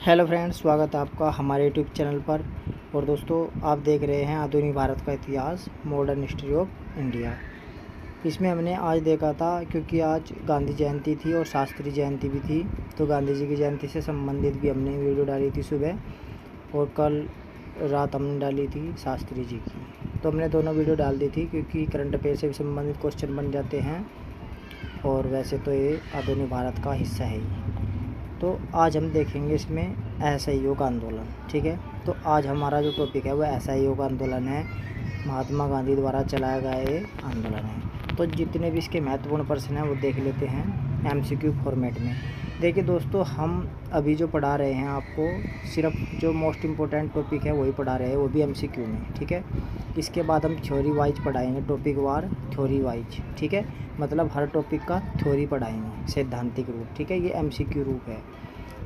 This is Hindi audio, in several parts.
हेलो फ्रेंड्स, स्वागत है आपका हमारे यूट्यूब चैनल पर। और दोस्तों, आप देख रहे हैं आधुनिक भारत का इतिहास, मॉडर्न हिस्ट्री ऑफ इंडिया। इसमें हमने आज देखा था, क्योंकि आज गांधी जयंती थी और शास्त्री जयंती भी थी, तो गांधी जी की जयंती से संबंधित भी हमने वीडियो डाली थी सुबह, और कल रात हमने डाली थी शास्त्री जी की। तो हमने दोनों वीडियो डाल दी थी, क्योंकि करंट अफेयर से भी संबंधित क्वेश्चन बन जाते हैं, और वैसे तो ये आधुनिक भारत का हिस्सा है ही। तो आज हम देखेंगे इसमें असहयोग आंदोलन। ठीक है, तो आज हमारा जो टॉपिक है वह असहयोग आंदोलन है। महात्मा गांधी द्वारा चलाया गया ये आंदोलन है। तो जितने भी इसके महत्वपूर्ण प्रश्न हैं वो देख लेते हैं एमसीक्यू फॉर्मेट में। देखिए दोस्तों, हम अभी जो पढ़ा रहे हैं आपको, सिर्फ जो मोस्ट इम्पोर्टेंट टॉपिक है वही पढ़ा रहे हैं, वो भी एमसीक्यू में। ठीक है, इसके बाद हम थ्योरी वाइज पढ़ाएंगे, टॉपिक वार थ्योरी वाइज। ठीक है, मतलब हर टॉपिक का थ्योरी पढ़ाएंगे, सैद्धांतिक रूप। ठीक है, ये एमसीक्यू रूप है।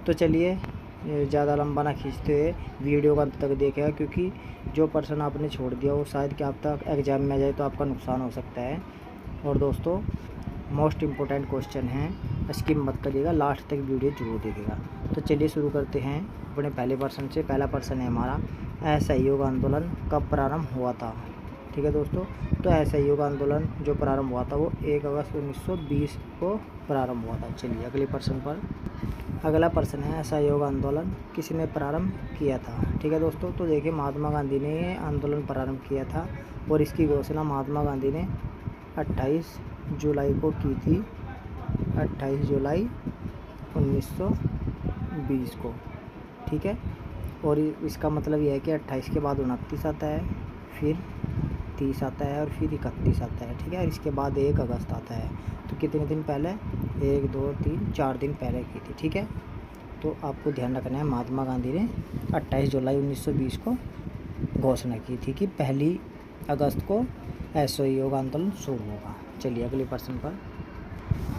तो चलिए, ज़्यादा लंबा ना खींचते हुए वीडियो का अंत तक देखेगा, क्योंकि जो पर्सन आपने छोड़ दिया वो शायद कि आप तक एग्ज़ाम में आ जाए तो आपका नुकसान हो सकता है। और दोस्तों, मोस्ट इम्पोर्टेंट क्वेश्चन हैं, स्किप मत करिएगा, लास्ट तक वीडियो जरूर देखिएगा। तो चलिए शुरू करते हैं अपने पहले पर्सन से। पहला पर्सन है हमारा, असहयोग आंदोलन कब प्रारंभ हुआ था। ठीक है दोस्तों, तो असहयोग आंदोलन जो प्रारंभ हुआ था वो 1 अगस्त 1920 को प्रारंभ हुआ था। चलिए अगले पर्सन पर। अगला प्रश्न है, असहयोग आंदोलन किसने प्रारंभ किया था। ठीक है दोस्तों, तो देखिए महात्मा गांधी ने ये आंदोलन प्रारंभ किया था, और इसकी घोषणा महात्मा गांधी ने 28 जुलाई को की थी, 28 जुलाई 1920 को। ठीक है, और इसका मतलब यह है कि 28 के बाद 29 आता है, फिर 30 आता है, और फिर 31 आता है। ठीक है, और इसके बाद 1 अगस्त आता है। तो कितने दिन पहले, 1 2 3 4 दिन पहले की थी। ठीक है, तो आपको ध्यान रखना है, महात्मा गांधी ने 28 जुलाई 1920 को घोषणा की थी कि 1 अगस्त को असहयोग आंदोलन शुरू होगा। चलिए अगले प्रश्न पर।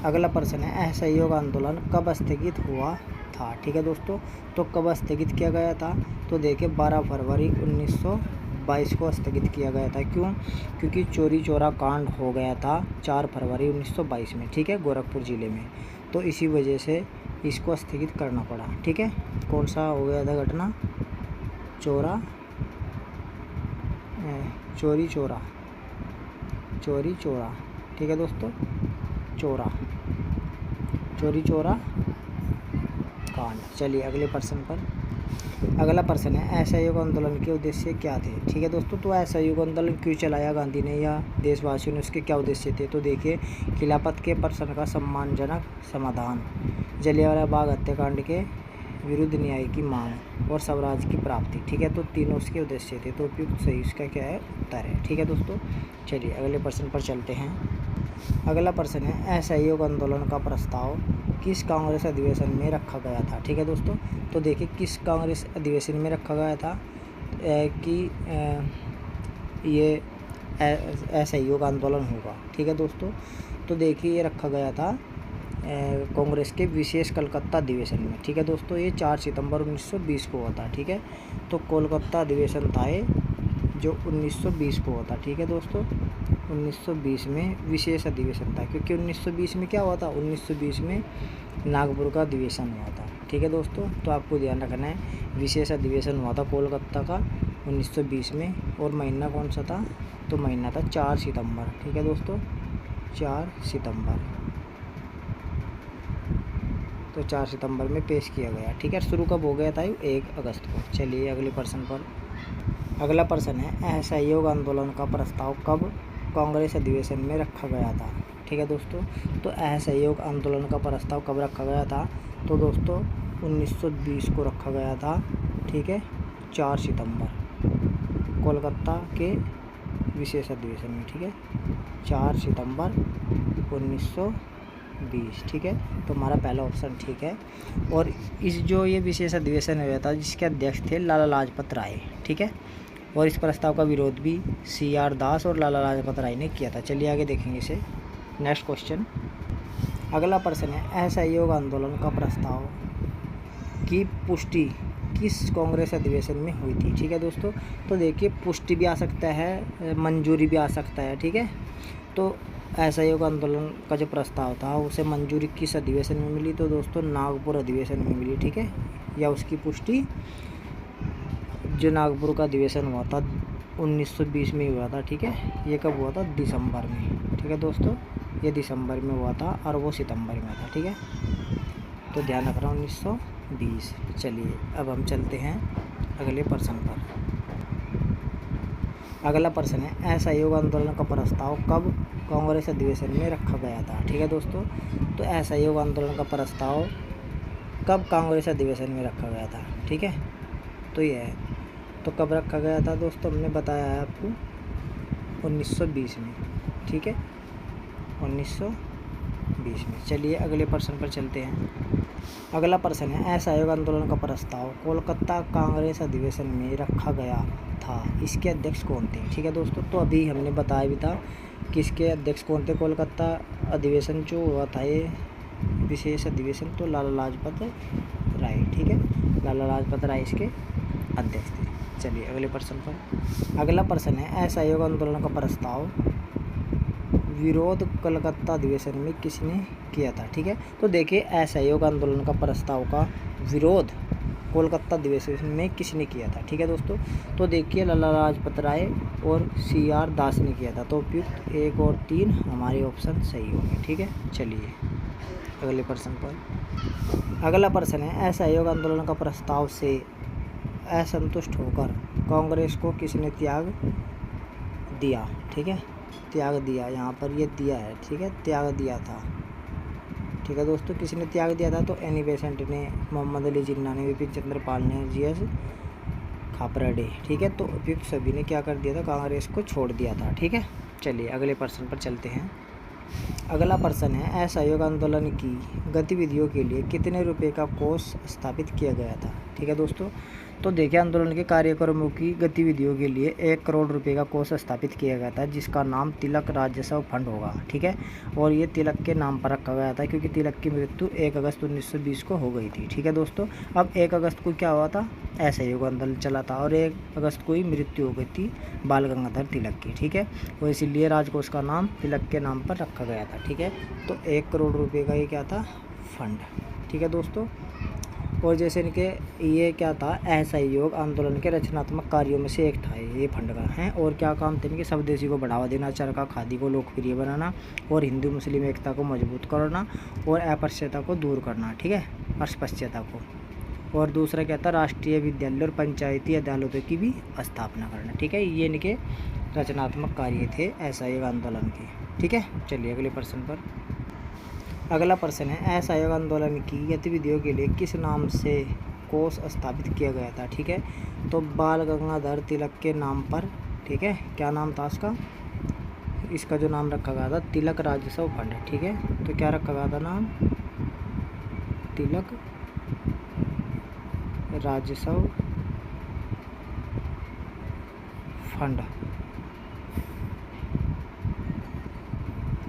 अगला प्रश्न है, असहयोग आंदोलन कब स्थगित हुआ था। ठीक है दोस्तों, तो कब स्थगित किया गया था, तो देखिए 12 फरवरी 1922 को स्थगित किया गया था। क्यों? क्योंकि चोरी चोरा कांड हो गया था 4 फरवरी 1922 में। ठीक है, गोरखपुर ज़िले में। तो इसी वजह से इसको स्थगित करना पड़ा। ठीक है, कौन सा हो गया था घटना, चोरी चोरा। ठीक है दोस्तों, चोरी चोरा कांड। चलिए अगले प्रश्न पर। अगला प्रश्न है, असहयोग आंदोलन के उद्देश्य क्या थे। ठीक है दोस्तों, तो असहयोग आंदोलन क्यों चलाया गांधी ने या देशवासियों ने, उसके क्या उद्देश्य थे। तो देखिए, खिलाफत के प्रश्न का सम्मानजनक समाधान, जलियांवाला बाग हत्याकांड के विरुद्ध न्याय की मांग, और स्वराज की प्राप्ति। ठीक है, तो तीनों उसके उद्देश्य थे। तो उपयुक्त सही उसका क्या है, उत्तर है। ठीक है दोस्तों, चलिए अगले प्रश्न पर चलते हैं। अगला प्रश्न है, असहयोग आंदोलन का प्रस्ताव किस कांग्रेस अधिवेशन में रखा गया था। ठीक है दोस्तों, तो देखिए किस कांग्रेस अधिवेशन में रखा गया था कि ये असहयोग आंदोलन होगा। ठीक है दोस्तों, तो देखिए ये रखा गया था कांग्रेस के विशेष कलकत्ता अधिवेशन में। ठीक है दोस्तों, ये 4 सितंबर 1920 को हुआ था। ठीक है, तो कोलकाता अधिवेशन था ये, जो 1920 को हुआ था। ठीक है दोस्तों, 1920 में विशेष अधिवेशन था, क्योंकि 1920 में क्या हुआ था, 1920 में नागपुर का अधिवेशन हुआ था। ठीक है दोस्तों, तो आपको ध्यान रखना है, विशेष अधिवेशन हुआ था कोलकाता का 1920 में, और महीना कौन सा था, तो महीना था 4 सितंबर। ठीक है दोस्तों, 4 सितंबर, तो 4 सितंबर में पेश किया गया। ठीक है, शुरू कब हो गया था, 1 अगस्त को। चलिए अगले प्रश्न पर। अगला प्रश्न है, असहयोग आंदोलन का प्रस्ताव कब कांग्रेस अधिवेशन में रखा गया था। ठीक है दोस्तों, तो असहयोग आंदोलन का प्रस्ताव कब रखा गया था, तो दोस्तों 1920 को रखा गया था। ठीक है, 4 सितंबर कोलकाता के विशेष अधिवेशन में। ठीक है, 4 सितंबर 1920। ठीक है, तो हमारा पहला ऑप्शन ठीक है। और इस जो ये विशेष अधिवेशन हुआ था, जिसके अध्यक्ष थे लाला लाजपत राय। ठीक है, और इस प्रस्ताव का विरोध भी CR दास और लाला लाजपत राय ने किया था। चलिए आगे देखेंगे इसे। Next question. अगला प्रश्न है, असहयोग आंदोलन का प्रस्ताव की पुष्टि किस कांग्रेस अधिवेशन में हुई थी। ठीक है दोस्तों, तो देखिए पुष्टि भी आ सकता है, मंजूरी भी आ सकता है। ठीक है, तो असहयोग आंदोलन का जो प्रस्ताव था उसे मंजूरी किस अधिवेशन में मिली, तो दोस्तों नागपुर अधिवेशन में मिली। ठीक है, या उसकी पुष्टि जो नागपुर का अधिवेशन हुआ था 1920 में हुआ था, ठीक है। ये कब हुआ था? दिसंबर में, ठीक है दोस्तों। ये दिसंबर में हुआ था और वो सितंबर में था, ठीक है। तो ध्यान रखना 1920। चलिए अब हम चलते हैं अगले प्रश्न पर। अगला प्रश्न है, असहयोग आंदोलन का प्रस्ताव कब कांग्रेस अधिवेशन में रखा गया था, ठीक है दोस्तों। तो असहयोग आंदोलन का प्रस्ताव कब कांग्रेस अधिवेशन में रखा गया था, ठीक है। तो ये है, तो कब रखा गया था दोस्तों, हमने बताया है आपको 1920 में, ठीक है, 1920 में। चलिए अगले प्रश्न पर चलते हैं। अगला प्रश्न है, असहयोग आंदोलन का प्रस्ताव कोलकाता कांग्रेस अधिवेशन में रखा गया था, इसके अध्यक्ष कौन थे, ठीक है दोस्तों। तो अभी हमने बताया भी था कि इसके अध्यक्ष कौन थे। कोलकाता अधिवेशन जो हुआ था, ये विशेष अधिवेशन, तो लाला लाजपत राय, ठीक है, लाला लाजपत राय इसके अध्यक्ष थे। चलिए अगले प्रश्न पर। अगला प्रश्न है, असहयोग आंदोलन का प्रस्ताव विरोध कलकत्ता अधिवेशन में किसने किया था, ठीक है। तो देखिए असहयोग आंदोलन का प्रस्ताव का विरोध कोलकाता अधिवेशन में किसने किया था, ठीक है दोस्तों। तो देखिए लाला लाजपत राय और CR दास ने किया था। तो उपयुक्त 1 और 3 हमारे ऑप्शन सही होंगे, ठीक है। चलिए अगले प्रश्न पर। अगला प्रश्न है, असहयोग आंदोलन का प्रस्ताव से असंतुष्ट होकर कांग्रेस को किसने त्याग दिया, ठीक है। त्याग दिया, यहाँ पर ये दिया है, ठीक है, त्याग दिया था, ठीक है दोस्तों। किसने त्याग दिया था? तो एनी बेसेंट ने, मोहम्मद अली जिन्ना ने, विपिन चंद्र पाल ने, GS खापराडे, ठीक है। तो उपयुक्त सभी ने क्या कर दिया था? कांग्रेस को छोड़ दिया था, ठीक है। चलिए अगले प्रश्न पर चलते हैं। अगला प्रश्न है, असहयोग आंदोलन की गतिविधियों के लिए कितने रुपए का कोष स्थापित किया गया था, ठीक है दोस्तों। तो देखिए आंदोलन के कार्यक्रमों की गतिविधियों के लिए 1 करोड़ रुपए का कोष स्थापित किया गया था, जिसका नाम तिलक राजस्व फंड होगा, ठीक है। और ये तिलक के नाम पर रखा गया था क्योंकि तिलक की मृत्यु 1 अगस्त 1920 को हो गई थी, ठीक है दोस्तों। अब 1 अगस्त को क्या हुआ था? असहयोग आंदोलन चला था और 1 अगस्त को ही मृत्यु हो गई थी बाल गंगाधर तिलक की, ठीक है। और इसीलिए राजकोष का नाम तिलक के नाम पर रखा गया था, ठीक है। तो 1 करोड़ रुपये का ये क्या था? फंड, ठीक है दोस्तों। और जैसे इनके ये क्या था? असहयोग आंदोलन के रचनात्मक कार्यों में से एक था ये फंड का है। और क्या काम थे इनके? स्वदेशी को बढ़ावा देना, चरखा खादी को लोकप्रिय बनाना और हिंदू मुस्लिम एकता को मजबूत करना और अस्पृश्यता को दूर करना, ठीक है, अस्पृश्यता को। और दूसरा क्या था? राष्ट्रीय विद्यालय और पंचायती अदालतों की भी स्थापना करना, ठीक है। ये इनके रचनात्मक कार्य थे असहयोग आंदोलन के, ठीक है। चलिए अगले प्रश्न पर। अगला प्रश्न है, असहयोग आंदोलन की गतिविधियों के लिए किस नाम से कोष स्थापित किया गया था, ठीक है। तो बाल गंगाधर तिलक के नाम पर, ठीक है। क्या नाम था इसका? इसका जो नाम रखा गया था तिलक राजस्व फंड, ठीक है। तो क्या रखा गया था नाम? तिलक राजस्व फंड,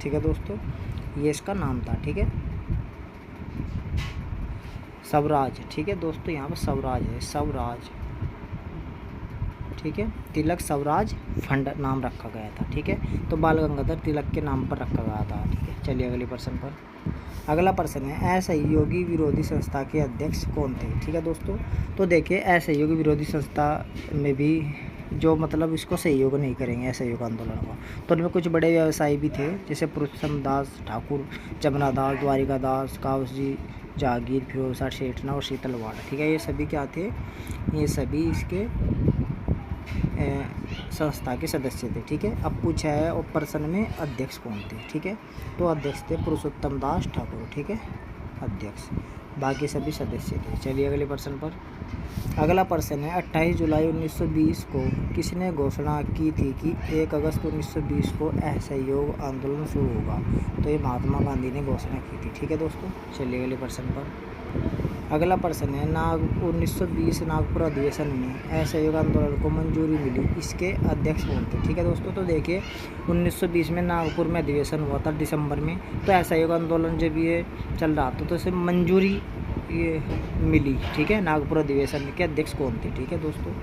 ठीक है दोस्तों। ये इसका नाम था, ठीक है। स्वराज, ठीक है दोस्तों, यहाँ पर स्वराज है, स्वराज, ठीक है। तिलक स्वराज फंड नाम रखा गया था, ठीक है। तो बाल गंगाधर तिलक के नाम पर रखा गया था, ठीक है। चलिए अगले प्रश्न पर। अगला प्रश्न है, असहयोगी विरोधी संस्था के अध्यक्ष कौन थे, ठीक है दोस्तों। तो देखिए असहयोगी विरोधी संस्था में भी जो मतलब इसको सहयोग नहीं करेंगे असहयोग आंदोलन को, तो उनमें कुछ बड़े व्यवसायी भी थे, जैसे पुरुषोत्तम दास ठाकुर, जमुना दास, द्वारिका दास, काउस जी जागीर, फिरोजा शेठना और शीतलवाड़, ठीक है। ये सभी क्या थे? ये सभी इसके संस्था के सदस्य थे, ठीक है। अब पूछा है और प्रश्न में अध्यक्ष कौन थे, ठीक है। तो अध्यक्ष थे पुरुषोत्तम दास ठाकुर, ठीक है, अध्यक्ष, बाकी सभी सदस्य थे। चलिए अगले प्रश्न पर। अगला प्रश्न है, 28 जुलाई 1920 को किसने घोषणा की थी कि 1 अगस्त 1920 को असहयोग आंदोलन शुरू होगा? तो ये महात्मा गांधी ने घोषणा की थी, ठीक है दोस्तों। चलिए अगले प्रश्न पर। अगला प्रश्न है, 1920 नागपुर अधिवेशन में असहयोग आंदोलन को मंजूरी मिली, इसके अध्यक्ष कौन थे, ठीक है दोस्तों। तो देखिए 1920 में नागपुर में अधिवेशन हुआ था दिसंबर में, तो असहयोग आंदोलन जब ये चल रहा था तो इसे मंजूरी ये मिली, ठीक है। नागपुर अधिवेशन के अध्यक्ष कौन थे, ठीक है दोस्तों,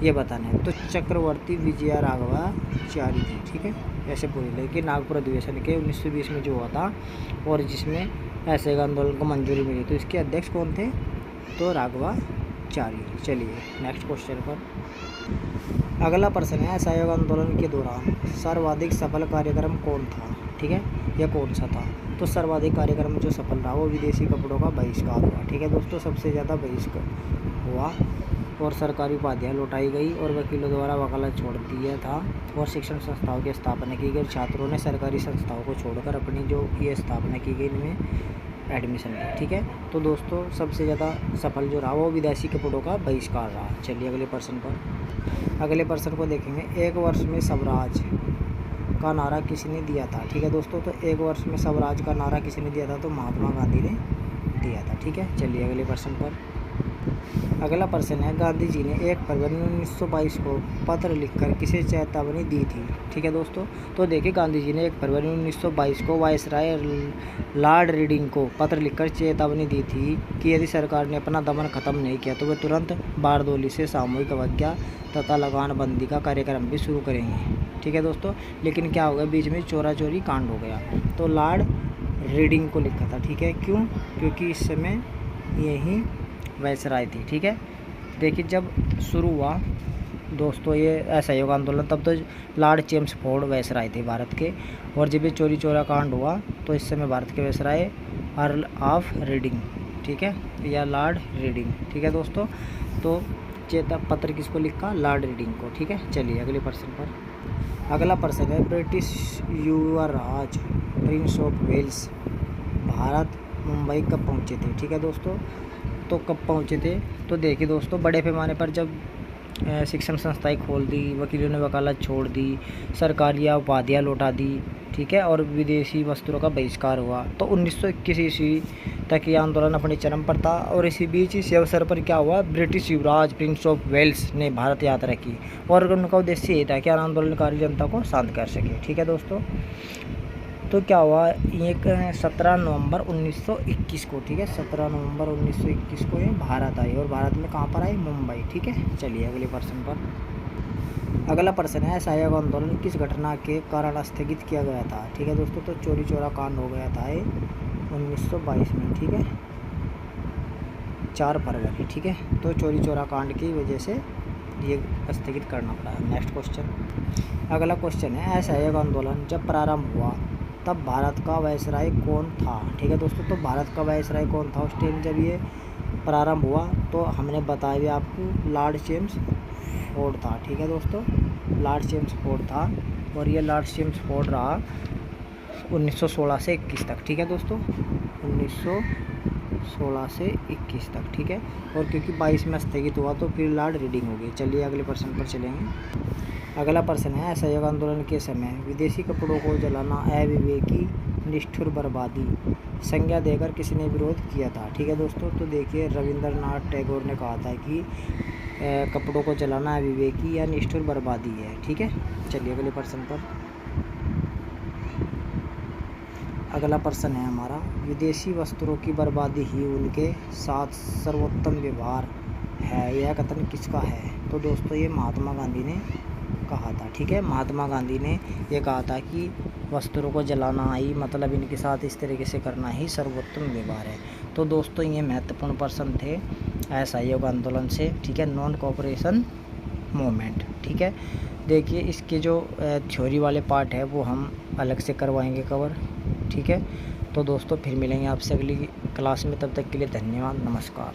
ये बताना है। तो चक्रवर्ती विजया राघवाचारी थी, ठीक है। ऐसे पूरी लेकिन नागपुर अधिवेशन के 1920 में जो हुआ था और जिसमें असहयोग आंदोलन को मंजूरी मिली, तो इसके अध्यक्ष कौन थे? तो राघवाचारी। चलिए नेक्स्ट क्वेश्चन पर। अगला प्रश्न है, असहयोग आंदोलन के दौरान सर्वाधिक सफल कार्यक्रम कौन था? ठीक है, यह कौन सा था? तो सर्वाधिक कार्यक्रम जो सफल रहा वो विदेशी कपड़ों का बहिष्कार हुआ। ठीक है दोस्तों, सबसे ज़्यादा बहिष्कार हुआ और सरकारी उपाधियाँ लौटाई गई और वकीलों द्वारा वकालत छोड़ दिया था और शिक्षण संस्थाओं की स्थापना की गई। छात्रों ने सरकारी संस्थाओं को छोड़कर अपनी जो ये स्थापना की गई इनमें एडमिशन लिया। ठीक है, तो दोस्तों सबसे ज़्यादा सफल जो रहा वो विदेशी कपड़ों का बहिष्कार रहा। चलिए अगले प्रश्न पर। अगले प्रश्न को देखेंगे, एक वर्ष में स्वराज का नारा किसने दिया था? ठीक है दोस्तों, तो एक वर्ष में स्वराज का नारा किसने दिया था? तो महात्मा गांधी ने दिया था। ठीक है, चलिए अगले प्रश्न पर। अगला प्रश्न है, गांधी जी ने 1 फरवरी 1922 को पत्र लिखकर किसे चेतावनी दी थी? ठीक है दोस्तों, तो देखिए गांधी जी ने 1 फरवरी 1922 को वायसराय लॉर्ड रीडिंग को पत्र लिखकर चेतावनी दी थी कि यदि सरकार ने अपना दमन खत्म नहीं किया तो वे तुरंत बारदोली से सामूहिक अवज्ञा तथा लगानबंदी का कार्यक्रम भी शुरू करेंगे। ठीक है दोस्तों, लेकिन क्या हो गया, बीच में चोरा चोरी कांड हो गया। तो लॉर्ड रीडिंग को लिखा था। ठीक है, क्यों? क्योंकि इस समय यही वायसराय थी। ठीक है, देखिए जब शुरू हुआ दोस्तों ये असहयोग आंदोलन तब तो लॉर्ड चेम्सफोर्ड वायसराय थे भारत के, और जब ये चोरी चोरा कांड हुआ तो इस समय भारत के वायसराय अर्ल ऑफ रीडिंग। ठीक है, या लॉर्ड रीडिंग। ठीक है दोस्तों, तो चेता पत्र किसको लिखा? लॉर्ड रीडिंग को। ठीक है, चलिए अगले प्रश्न पर। अगला प्रश्न है, ब्रिटिश युवराज Prince of Wales Bharat Mumbai कब पहुंचे थे? ठीक है दोस्तों, तो कब पहुंचे थे? तो देखिए दोस्तों, बड़े पैमाने पर जब शिक्षण संस्थाएं खोल दी, वकीलों ने वकालत छोड़ दी, सरकारी उपाधियाँ लौटा दी। ठीक है, और विदेशी वस्त्रों का बहिष्कार हुआ, तो 1921 ईस्वी तक ये आंदोलन अपने चरम पर था। और इसी बीच इस अवसर पर क्या हुआ, ब्रिटिश युवराज प्रिंस ऑफ वेल्स ने भारत यात्रा की और उनका उद्देश्य ये था कि आंदोलनकारी जनता को शांत कर सके। ठीक है दोस्तों, तो क्या हुआ, एक 17 नवंबर 1921 को, ठीक है 17 नवंबर 1921 को ये भारत आई और भारत में कहाँ पर आई? मुंबई। ठीक है, चलिए अगले प्रश्न पर। अगला प्रश्न है, असहयोग आंदोलन किस घटना के कारण स्थगित किया गया था? ठीक है दोस्तों, तो चोरी चोरा कांड हो गया था ये 1922 में। ठीक है, 4 फरवरी। ठीक है, तो चोरी चोरा कांड की वजह से ये स्थगित करना पड़ा। Next question. अगला क्वेश्चन है, असहयोग आंदोलन जब प्रारंभ हुआ तब भारत का वायसराय कौन था? ठीक है दोस्तों, तो भारत का वायसराय कौन था उस टाइम जब ये प्रारंभ हुआ? तो हमने बताया भी आपको, लॉर्ड चेम्सफोर्ड था। ठीक है दोस्तों, लॉर्ड चेम्सफोर्ड था और ये लॉर्ड चेम्सफोर्ड रहा 1916 से 21 तक। ठीक है दोस्तों, 1916 से 21 तक। ठीक है, और क्योंकि 22 में स्थगित हुआ तो फिर लॉर्ड रीडिंग हो गई। चलिए अगले प्रश्न पर चलेंगे। अगला प्रश्न है, असहयोग आंदोलन के समय विदेशी कपड़ों को जलाना अविवेकी निष्ठुर बर्बादी संज्ञा देकर किसने विरोध किया था? ठीक है दोस्तों, तो देखिए रविंद्रनाथ टैगोर ने कहा था कि कपड़ों को जलाना अविवेकी या निष्ठुर बर्बादी है। ठीक है, चलिए अगले प्रश्न पर। अगला प्रश्न है हमारा, विदेशी वस्त्रों की बर्बादी ही उनके साथ सर्वोत्तम व्यवहार है, यह कथन किसका है? तो दोस्तों ये महात्मा गांधी ने कहा था। ठीक है, महात्मा गांधी ने ये कहा था कि वस्त्रों को जलाना ही मतलब इनके साथ इस तरीके से करना ही सर्वोत्तम व्यवहार है। तो दोस्तों ये महत्वपूर्ण प्रश्न थे असहयोग आंदोलन से। ठीक है, नॉन कोऑपरेशन मूवमेंट। ठीक है, देखिए इसके जो थ्योरी वाले पार्ट है वो हम अलग से करवाएंगे कवर। ठीक है, तो दोस्तों फिर मिलेंगे आपसे अगली क्लास में, तब तक के लिए धन्यवाद, नमस्कार।